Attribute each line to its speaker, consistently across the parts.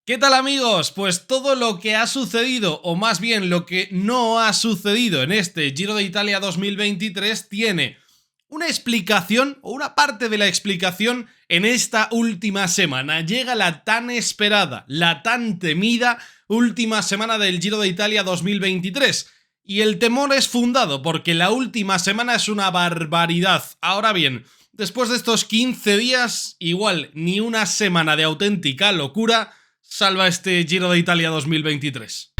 Speaker 1: ¿Qué tal, amigos? Pues todo lo que ha sucedido, o más bien lo que no ha sucedido en este Giro de Italia 2023 tiene una explicación, o una parte de la explicación, en esta última semana. Llega la tan esperada, la tan temida última semana del Giro de Italia 2023. Y el temor es fundado porque la última semana es una barbaridad. Ahora bien, después de estos 15 días, igual ni una semana de auténtica locura salva este Giro de Italia 2023.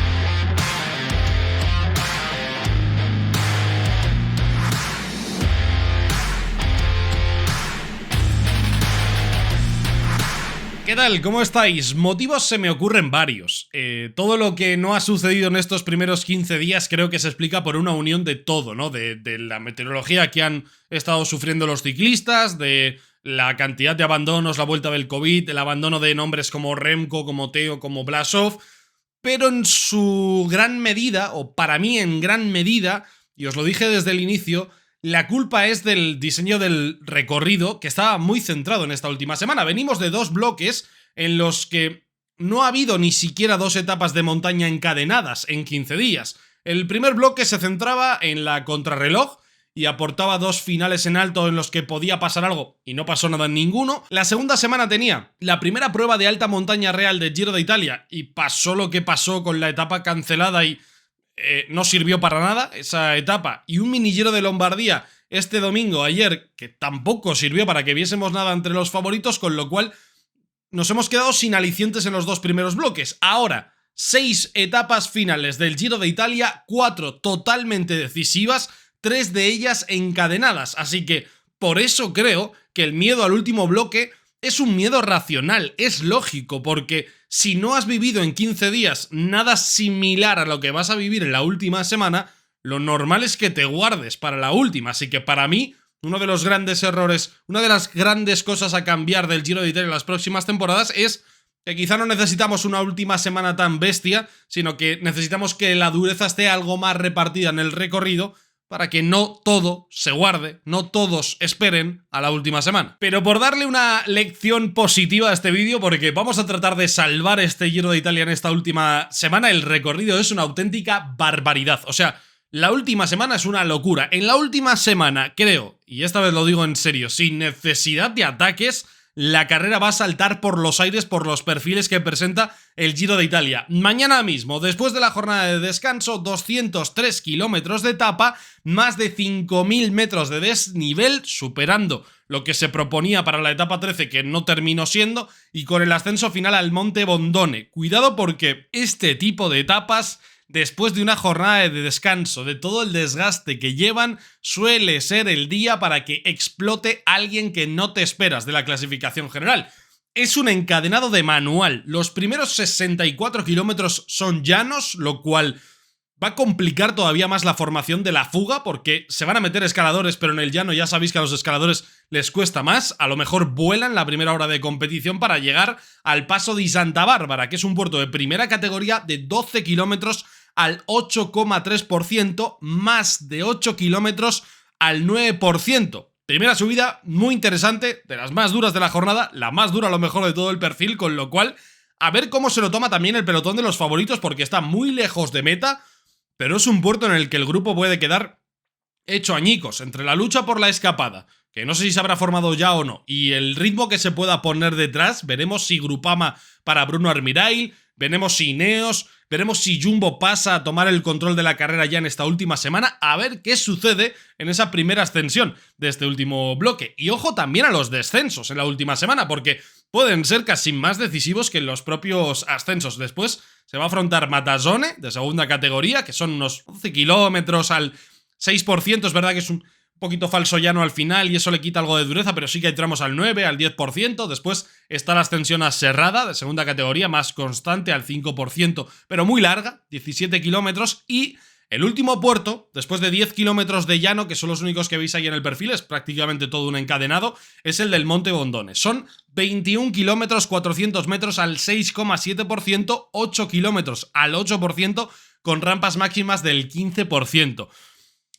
Speaker 1: ¿Qué tal? ¿Cómo estáis? Motivos se me ocurren varios. Todo lo que no ha sucedido en estos primeros 15 días creo que se explica por una unión de todo, ¿no? De la meteorología que han estado sufriendo los ciclistas, de la cantidad de abandonos, la vuelta del COVID, el abandono de nombres como Remco, como Teo, como Blasov, pero en su gran medida, o para mí en gran medida, y os lo dije desde el inicio, la culpa es del diseño del recorrido, que estaba muy centrado en esta última semana. Venimos de dos bloques en los que no ha habido ni siquiera dos etapas de montaña encadenadas en 15 días. El primer bloque se centraba en la contrarreloj y aportaba dos finales en alto en los que podía pasar algo y no pasó nada en ninguno. La segunda semana tenía la primera prueba de alta montaña real del Giro de Italia y pasó lo que pasó con la etapa cancelada y no sirvió para nada esa etapa, y un mini Giro de Lombardía este domingo, ayer, que tampoco sirvió para que viésemos nada entre los favoritos, con lo cual nos hemos quedado sin alicientes en los dos primeros bloques. Ahora, 6 etapas finales del Giro de Italia, 4 totalmente decisivas, 3 de ellas encadenadas, así que por eso creo que el miedo al último bloque es un miedo racional, es lógico, porque si no has vivido en 15 días nada similar a lo que vas a vivir en la última semana, lo normal es que te guardes para la última. Así que para mí, uno de los grandes errores, una de las grandes cosas a cambiar del Giro de Italia en las próximas temporadas es que quizá no necesitamos una última semana tan bestia, sino que necesitamos que la dureza esté algo más repartida en el recorrido, para que no todo se guarde, no todos esperen a la última semana. Pero por darle una lección positiva a este vídeo, porque vamos a tratar de salvar este Giro de Italia en esta última semana, el recorrido es una auténtica barbaridad. O sea, la última semana es una locura. En la última semana, creo, y esta vez lo digo en serio, sin necesidad de ataques, la carrera va a saltar por los aires por los perfiles que presenta el Giro de Italia. Mañana mismo, después de la jornada de descanso, 203 kilómetros de etapa, más de 5.000 metros de desnivel, superando lo que se proponía para la etapa 13, que no terminó siendo, y con el ascenso final al Monte Bondone. Cuidado, porque este tipo de etapas, después de una jornada de descanso, de todo el desgaste que llevan, suele ser el día para que explote alguien que no te esperas de la clasificación general. Es un encadenado de manual. Los primeros 64 kilómetros son llanos, lo cual va a complicar todavía más la formación de la fuga, porque se van a meter escaladores, pero en el llano ya sabéis que a los escaladores les cuesta más. A lo mejor vuelan la primera hora de competición para llegar al Paso di Santa Bárbara, que es un puerto de primera categoría de 12 kilómetros al 8,3%, más de 8 kilómetros al 9%. Primera subida muy interesante, de las más duras de la jornada, la más dura a lo mejor de todo el perfil, con lo cual a ver cómo se lo toma también el pelotón de los favoritos, porque está muy lejos de meta, pero es un puerto en el que el grupo puede quedar hecho añicos. Entre la lucha por la escapada, que no sé si se habrá formado ya o no, y el ritmo que se pueda poner detrás, veremos si Grupama para Bruno Armirail, veremos si Ineos, veremos si Jumbo pasa a tomar el control de la carrera ya en esta última semana, a ver qué sucede en esa primera ascensión de este último bloque. Y ojo también a los descensos en la última semana, porque pueden ser casi más decisivos que en los propios ascensos. Después se va a afrontar Matasone, de segunda categoría, que son unos 11 kilómetros al 6%, es verdad que es un poquito falso llano al final y eso le quita algo de dureza, pero sí que hay tramos al 9, al 10%, después está la ascensión a Serrada, de segunda categoría, más constante, al 5%, pero muy larga, 17 kilómetros, y el último puerto, después de 10 kilómetros de llano, que son los únicos que veis ahí en el perfil, es prácticamente todo un encadenado, es el del Monte Bondone. Son 21 kilómetros, 400 metros al 6,7%, 8 kilómetros al 8%, con rampas máximas del 15%.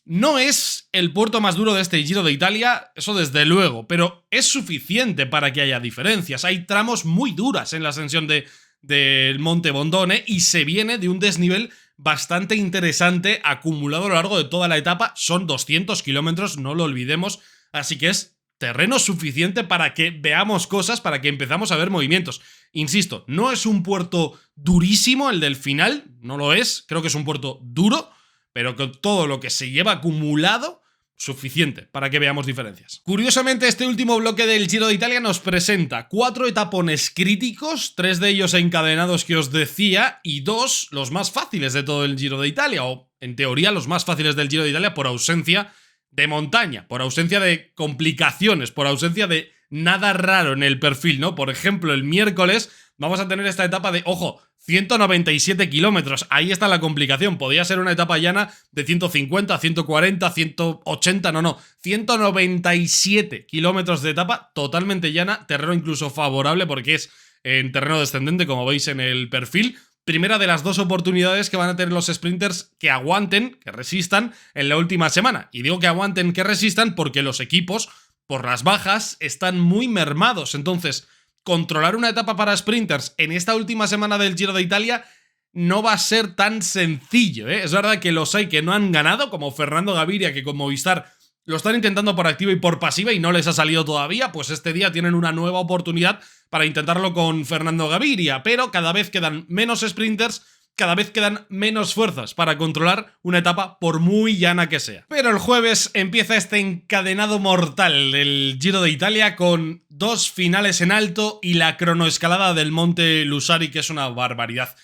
Speaker 1: No es el puerto más duro de este Giro de Italia, eso desde luego, pero es suficiente para que haya diferencias. Hay tramos muy duras en la ascensión de del Monte Bondone y se viene de un desnivel bastante interesante acumulado a lo largo de toda la etapa. Son 200 kilómetros, no lo olvidemos, así que es terreno suficiente para que veamos cosas, para que empezamos a ver movimientos. Insisto, no es un puerto durísimo el del final, no lo es, creo que es un puerto duro, pero con todo lo que se lleva acumulado, suficiente para que veamos diferencias. Curiosamente, este último bloque del Giro de Italia nos presenta 4 etapones críticos, 3 de ellos encadenados que os decía, y 2 los más fáciles de todo el Giro de Italia, o en teoría los más fáciles del Giro de Italia por ausencia de montaña, por ausencia de complicaciones, por ausencia de nada raro en el perfil, ¿no? Por ejemplo, el miércoles vamos a tener esta etapa de, ojo, 197 kilómetros. Ahí está la complicación. Podía ser una etapa llana de 150, 140, 180, no. 197 kilómetros de etapa totalmente llana, terreno incluso favorable porque es en terreno descendente, como veis en el perfil. Primera de las 2 oportunidades que van a tener los sprinters que aguanten, que resistan en la última semana. Y digo que aguanten, que resistan porque los equipos, por las bajas, están muy mermados. Entonces, controlar una etapa para sprinters en esta última semana del Giro de Italia no va a ser tan sencillo, ¿eh? Es verdad que los hay que no han ganado, como Fernando Gaviria, que con Movistar lo están intentando por activa y por pasiva y no les ha salido todavía, pues este día tienen una nueva oportunidad para intentarlo con Fernando Gaviria, pero cada vez quedan menos sprinters, cada vez quedan menos fuerzas para controlar una etapa por muy llana que sea. Pero el jueves empieza este encadenado mortal del Giro de Italia con 2 finales en alto y la cronoescalada del Monte Lusari, que es una barbaridad.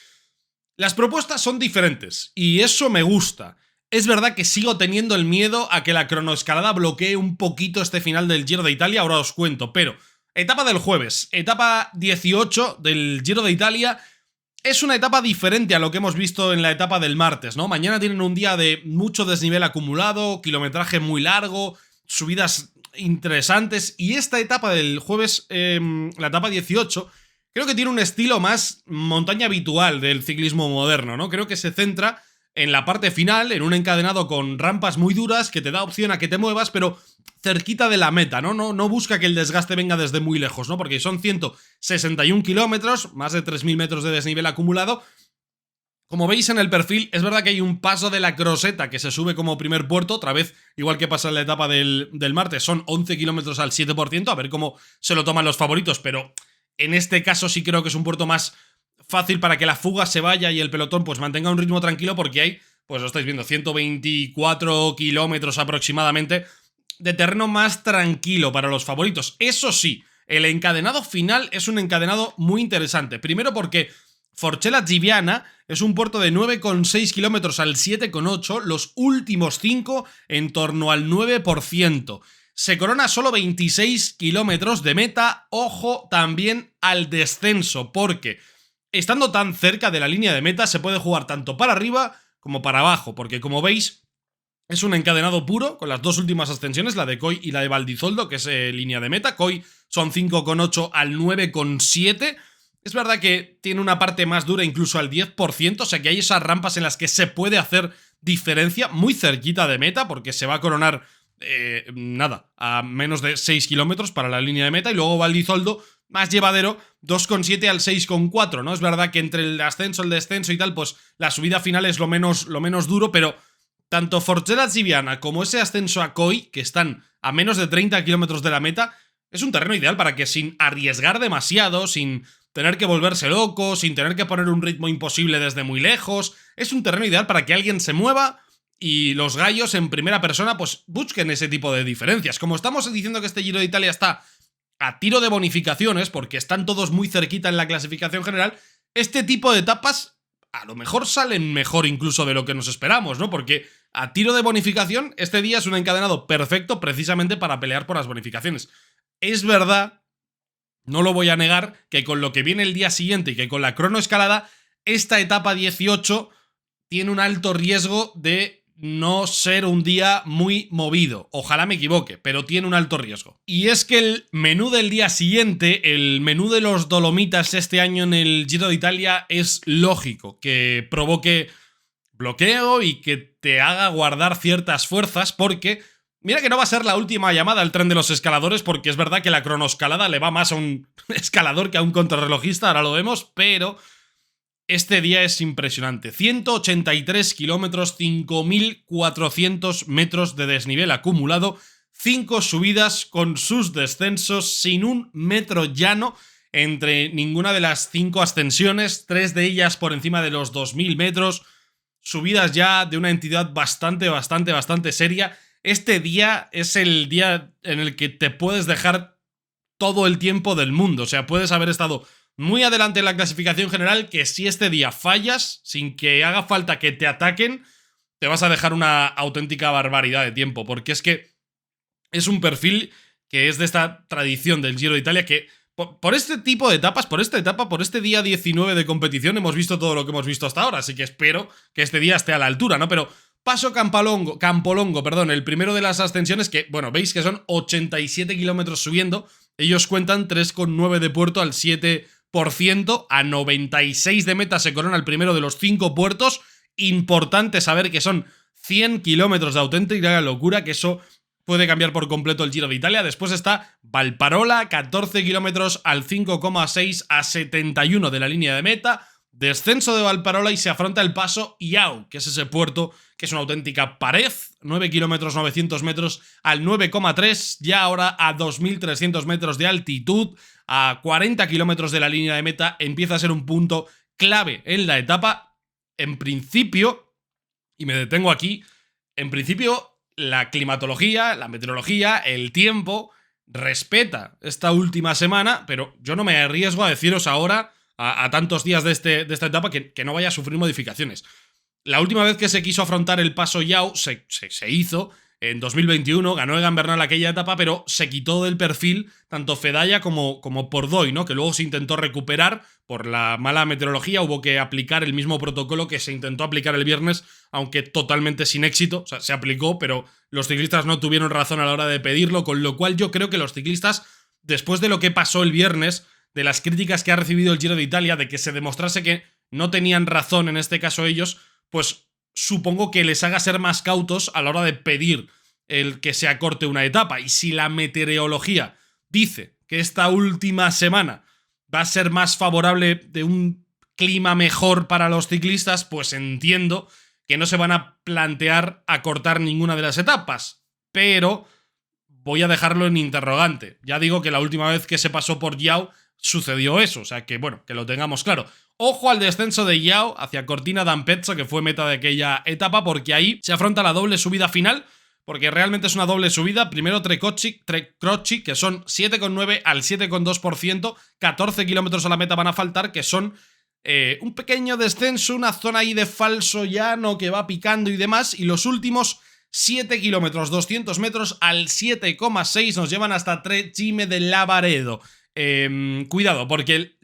Speaker 1: Las propuestas son diferentes y eso me gusta. Es verdad que sigo teniendo el miedo a que la cronoescalada bloquee un poquito este final del Giro de Italia, ahora os cuento, pero etapa del jueves, etapa 18 del Giro de Italia. Es una etapa diferente a lo que hemos visto en la etapa del martes, ¿no? Mañana tienen un día de mucho desnivel acumulado, kilometraje muy largo, subidas interesantes, y esta etapa del jueves, la etapa 18, creo que tiene un estilo más montaña habitual del ciclismo moderno, ¿no? Creo que se centra en la parte final, en un encadenado con rampas muy duras que te da opción a que te muevas, pero cerquita de la meta, ¿no? No busca que el desgaste venga desde muy lejos, ¿no? Porque son 161 kilómetros, más de 3.000 metros de desnivel acumulado. Como veis en el perfil, es verdad que hay un paso de la Croseta que se sube como primer puerto, otra vez, igual que pasa en la etapa del martes, son 11 kilómetros al 7%, a ver cómo se lo toman los favoritos, pero en este caso sí creo que es un puerto más fácil para que la fuga se vaya y el pelotón pues mantenga un ritmo tranquilo, porque hay, pues lo estáis viendo, 124 kilómetros aproximadamente de terreno más tranquilo para los favoritos. Eso sí, el encadenado final es un encadenado muy interesante. Primero porque Forcella Giviana es un puerto de 9,6 kilómetros al 7,8, los últimos 5 en torno al 9%. Se corona solo 26 kilómetros de meta. Ojo también al descenso, porque estando tan cerca de la línea de meta se puede jugar tanto para arriba como para abajo, porque como veis es un encadenado puro con las 2 últimas ascensiones, la de Coy y la de Valdizoldo, que es línea de meta. Coy son 5,8 al 9,7. Es verdad que tiene una parte más dura incluso al 10%, o sea que hay esas rampas en las que se puede hacer diferencia muy cerquita de meta, porque se va a coronar a menos de 6 kilómetros para la línea de meta, y luego Valdizoldo más llevadero, 2,7 al 6,4, ¿no? Es verdad que entre el ascenso, el descenso y tal, pues la subida final es lo menos duro, pero tanto Forcella Giviana como ese ascenso a Coy, que están a menos de 30 kilómetros de la meta, es un terreno ideal para que sin arriesgar demasiado, sin tener que volverse loco, sin tener que poner un ritmo imposible desde muy lejos, es un terreno ideal para que alguien se mueva y los gallos en primera persona pues busquen ese tipo de diferencias. Como estamos diciendo que este Giro de Italia está a tiro de bonificaciones, porque están todos muy cerquita en la clasificación general, este tipo de etapas a lo mejor salen mejor incluso de lo que nos esperamos, ¿no? Porque a tiro de bonificación, este día es un encadenado perfecto precisamente para pelear por las bonificaciones. Es verdad, no lo voy a negar, que con lo que viene el día siguiente y que con la cronoescalada, esta etapa 18 tiene un alto riesgo de no ser un día muy movido. Ojalá me equivoque, pero tiene un alto riesgo. Y es que el menú del día siguiente, el menú de los Dolomitas este año en el Giro de Italia, es lógico que provoque bloqueo y que te haga guardar ciertas fuerzas, porque Mira que no va a ser la última llamada al tren de los escaladores, porque es verdad que la cronoescalada le va más a un escalador que a un contrarrelojista, ahora lo vemos, pero este día es impresionante. 183 kilómetros, 5.400 metros de desnivel acumulado, 5 subidas con sus descensos, sin un metro llano entre ninguna de las 5 ascensiones, 3 de ellas por encima de los 2.000 metros, subidas ya de una entidad bastante seria. Este día es el día en el que te puedes dejar todo el tiempo del mundo. O sea, puedes haber estado muy adelante en la clasificación general, que si este día fallas, sin que haga falta que te ataquen, te vas a dejar una auténtica barbaridad de tiempo. Porque es que es un perfil que es de esta tradición del Giro de Italia que por este tipo de etapas, por esta etapa, por este día 19 de competición, hemos visto todo lo que hemos visto hasta ahora. Así que espero que este día esté a la altura, ¿no? Pero Paso Campolongo, el primero de las ascensiones que, bueno, veis que son 87 kilómetros subiendo. Ellos cuentan 3,9 de puerto al 7%, a 96 de meta se corona el primero de los 5 puertos. Importante saber que son 100 kilómetros de auténtica locura, que eso puede cambiar por completo el Giro de Italia. Después está Valparola, 14 kilómetros al 5,6 a 71 de la línea de meta. Descenso de Valparola y se afronta el paso Iau, que es ese puerto que es una auténtica pared, 9 kilómetros 900 metros al 9,3, ya ahora a 2.300 metros de altitud, a 40 kilómetros de la línea de meta, empieza a ser un punto clave en la etapa. En principio, y me detengo aquí, en principio la climatología, la meteorología, el tiempo respeta esta última semana, pero yo no me arriesgo a deciros ahora, a tantos días de esta etapa, que no vaya a sufrir modificaciones. La última vez que se quiso afrontar el paso Iau se hizo en 2021, ganó Egan Bernal aquella etapa, pero se quitó del perfil tanto Fedaya como Pordoi, ¿no? Que luego se intentó recuperar por la mala meteorología, hubo que aplicar el mismo protocolo que se intentó aplicar el viernes, aunque totalmente sin éxito. O sea, se aplicó, pero los ciclistas no tuvieron razón a la hora de pedirlo, con lo cual yo creo que los ciclistas, después de lo que pasó el viernes, de las críticas que ha recibido el Giro de Italia, de que se demostrase que no tenían razón en este caso ellos, pues supongo que les haga ser más cautos a la hora de pedir el que se acorte una etapa. Y si la meteorología dice que esta última semana va a ser más favorable, de un clima mejor para los ciclistas, pues entiendo que no se van a plantear acortar ninguna de las etapas. Pero voy a dejarlo en interrogante. Ya digo que la última vez que se pasó por Iau sucedió eso, o sea que, bueno, que lo tengamos claro. Ojo al descenso de Iau hacia Cortina d'Ampezzo, que fue meta de aquella etapa, porque ahí se afronta la doble subida final, porque realmente es una doble subida. Primero Trecroci, que son 7,9 al 7,2%, 14 kilómetros a la meta van a faltar, que son un pequeño descenso, una zona ahí de falso llano que va picando y demás, y los últimos 7 kilómetros, 200 metros al 7,6 nos llevan hasta Trecime de Lavaredo. Cuidado, porque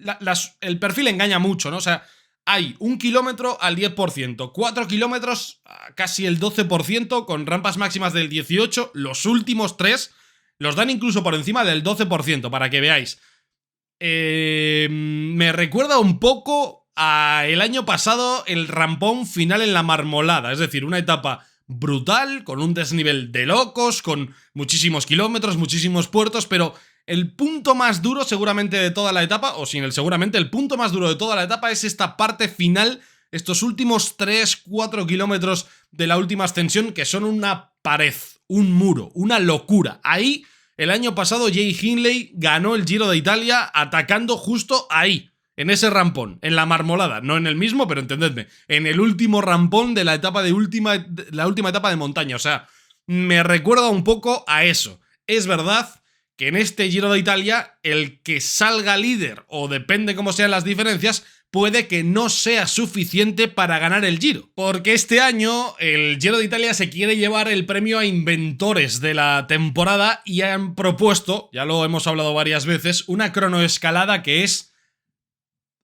Speaker 1: el perfil engaña mucho, ¿no? O sea, hay 1 kilómetro al 10%, 4 kilómetros a casi el 12%, con rampas máximas del 18%, los últimos 3 los dan incluso por encima del 12%, para que veáis. Me recuerda un poco a el año pasado el rampón final en la Marmolada, es decir, una etapa brutal, con un desnivel de locos, con muchísimos kilómetros, muchísimos puertos, pero el punto más duro seguramente de toda la etapa, o sin el seguramente, el punto más duro de toda la etapa es esta parte final, estos últimos 3-4 kilómetros de la última ascensión, que son una pared, un muro, una locura. Ahí, el año pasado, Jay Hindley ganó el Giro de Italia atacando justo ahí, en ese rampón, en la Marmolada, no en el mismo, pero entendedme, en el último rampón de la etapa la última etapa de montaña. O sea, me recuerda un poco a eso. Es verdad que en este Giro de Italia el que salga líder, o depende cómo sean las diferencias, puede que no sea suficiente para ganar el Giro. Porque este año el Giro de Italia se quiere llevar el premio a inventores de la temporada y han propuesto, ya lo hemos hablado varias veces, una cronoescalada que es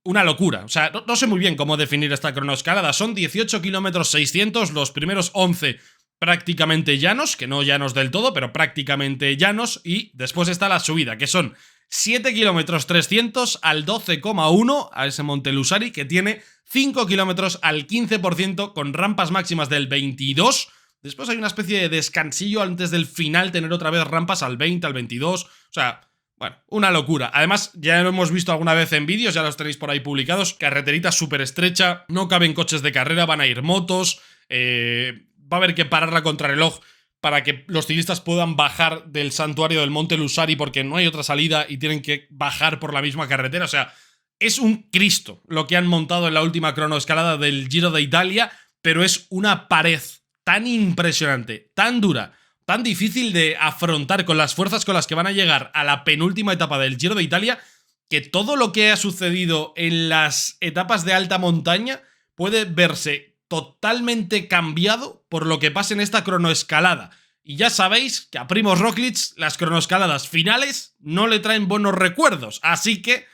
Speaker 1: una locura. O sea, no sé muy bien cómo definir esta cronoescalada. Son 18 kilómetros 600, los primeros 11 prácticamente llanos, que no llanos del todo, pero prácticamente llanos, y después está la subida, que son 7 kilómetros 300 al 12,1 a ese Monte Lusari, que tiene 5 kilómetros al 15% con rampas máximas del 22, Después hay una especie de descansillo antes del final, tener otra vez rampas al 20, al 22, o sea... Bueno, una locura. Además, ya lo hemos visto alguna vez en vídeos, ya los tenéis por ahí publicados. Carreterita súper estrecha, no caben coches de carrera, van a ir motos. Va a haber que parar la contrarreloj para que los ciclistas puedan bajar del santuario del Monte Lusari porque no hay otra salida y tienen que bajar por la misma carretera. O sea, es un Cristo lo que han montado en la última cronoescalada del Giro de Italia, pero es una pared tan impresionante, tan dura, tan difícil de afrontar con las fuerzas con las que van a llegar a la penúltima etapa del Giro de Italia, que todo lo que ha sucedido en las etapas de alta montaña puede verse totalmente cambiado por lo que pase en esta cronoescalada. Y ya sabéis que a Primož Roglič las cronoescaladas finales no le traen buenos recuerdos, así que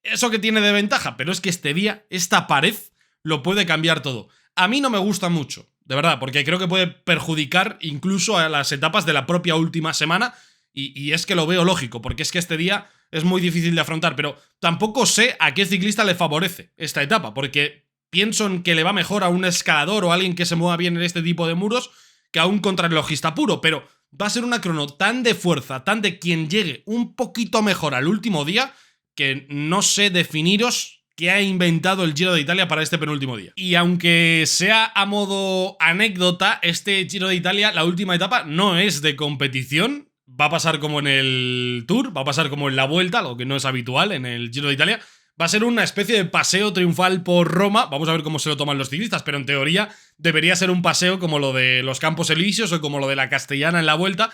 Speaker 1: eso que tiene de ventaja, pero es que este día, esta pared, lo puede cambiar todo. A mí no me gusta mucho, de verdad, porque creo que puede perjudicar incluso a las etapas de la propia última semana, y es que lo veo lógico, porque es que este día es muy difícil de afrontar, pero tampoco sé a qué ciclista le favorece esta etapa, porque pienso en que le va mejor a un escalador o a alguien que se mueva bien en este tipo de muros que a un contrarrelojista puro, pero va a ser una crono tan de fuerza, tan de quien llegue un poquito mejor al último día, que no sé definiros que ha inventado el Giro de Italia para este penúltimo día. Y aunque sea a modo anécdota, este Giro de Italia, la última etapa, no es de competición. Va a pasar como en el Tour, va a pasar como en la Vuelta, algo que no es habitual en el Giro de Italia. Va a ser una especie de paseo triunfal por Roma. Vamos a ver cómo se lo toman los ciclistas, pero en teoría debería ser un paseo como lo de los Campos Elíseos o como lo de la Castellana en la Vuelta.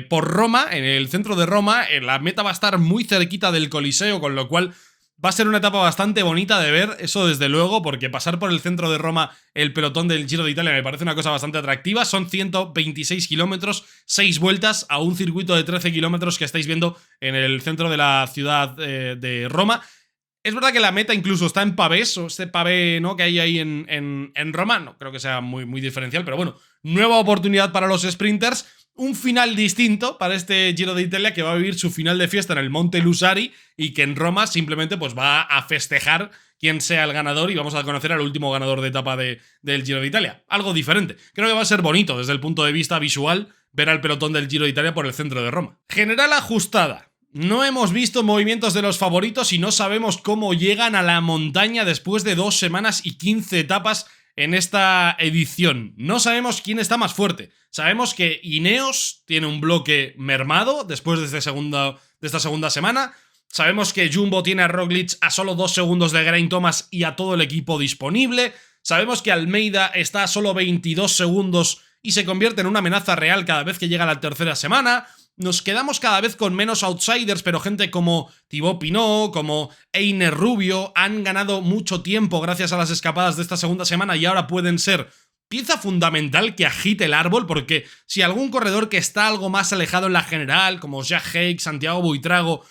Speaker 1: Por Roma, en el centro de Roma, la meta va a estar muy cerquita del Coliseo, con lo cual va a ser una etapa bastante bonita de ver, eso desde luego, porque pasar por el centro de Roma el pelotón del Giro de Italia me parece una cosa bastante atractiva. Son 126 kilómetros, 6 vueltas a un circuito de 13 kilómetros que estáis viendo en el centro de la ciudad de Roma. Es verdad que la meta incluso está en pavés, o este pavé, ¿no?, que hay ahí en Roma. No creo que sea muy diferencial, pero bueno, nueva oportunidad para los sprinters. Un final distinto para este Giro de Italia, que va a vivir su final de fiesta en el Monte Lusari y que en Roma simplemente pues va a festejar quién sea el ganador y vamos a conocer al último ganador de etapa del Giro de Italia. Algo diferente. Creo que va a ser bonito desde el punto de vista visual ver al pelotón del Giro de Italia por el centro de Roma. General ajustada. No hemos visto movimientos de los favoritos y no sabemos cómo llegan a la montaña después de 2 semanas y 15 etapas en esta edición. No sabemos quién está más fuerte. Sabemos que Ineos tiene un bloque mermado después de esta segunda semana. Sabemos que Jumbo tiene a Roglič a solo 2 segundos de Geraint Thomas y a todo el equipo disponible. Sabemos que Almeida está a solo 22 segundos y se convierte en una amenaza real cada vez que llega la tercera semana. Nos quedamos cada vez con menos outsiders, pero gente como Thibaut Pinot, como Einer Rubio, han ganado mucho tiempo gracias a las escapadas de esta segunda semana y ahora pueden ser pieza fundamental que agite el árbol, porque si algún corredor que está algo más alejado en la general, como Jack Haig, Santiago Buitrago,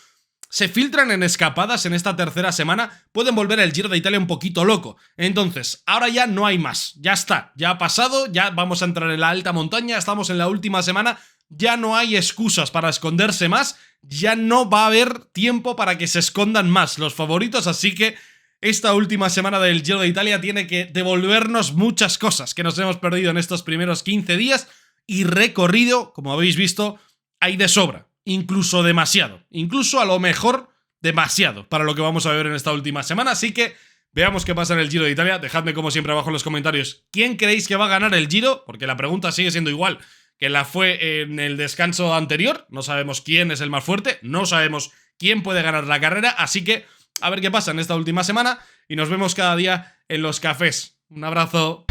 Speaker 1: se filtran en escapadas en esta tercera semana, pueden volver el Giro de Italia un poquito loco. Entonces, ahora ya no hay más. Ya está, ya ha pasado, ya vamos a entrar en la alta montaña, estamos en la última semana. Ya no hay excusas para esconderse más, ya no va a haber tiempo para que se escondan más los favoritos, así que esta última semana del Giro de Italia tiene que devolvernos muchas cosas que nos hemos perdido en estos primeros 15 días y recorrido, como habéis visto, hay de sobra, incluso demasiado, incluso a lo mejor demasiado para lo que vamos a ver en esta última semana, así que veamos qué pasa en el Giro de Italia. Dejadme como siempre abajo en los comentarios quién creéis que va a ganar el Giro, porque la pregunta sigue siendo igual que la fue en el descanso anterior. No sabemos quién es el más fuerte, no sabemos quién puede ganar la carrera, así que a ver qué pasa en esta última semana y nos vemos cada día en los cafés. Un abrazo.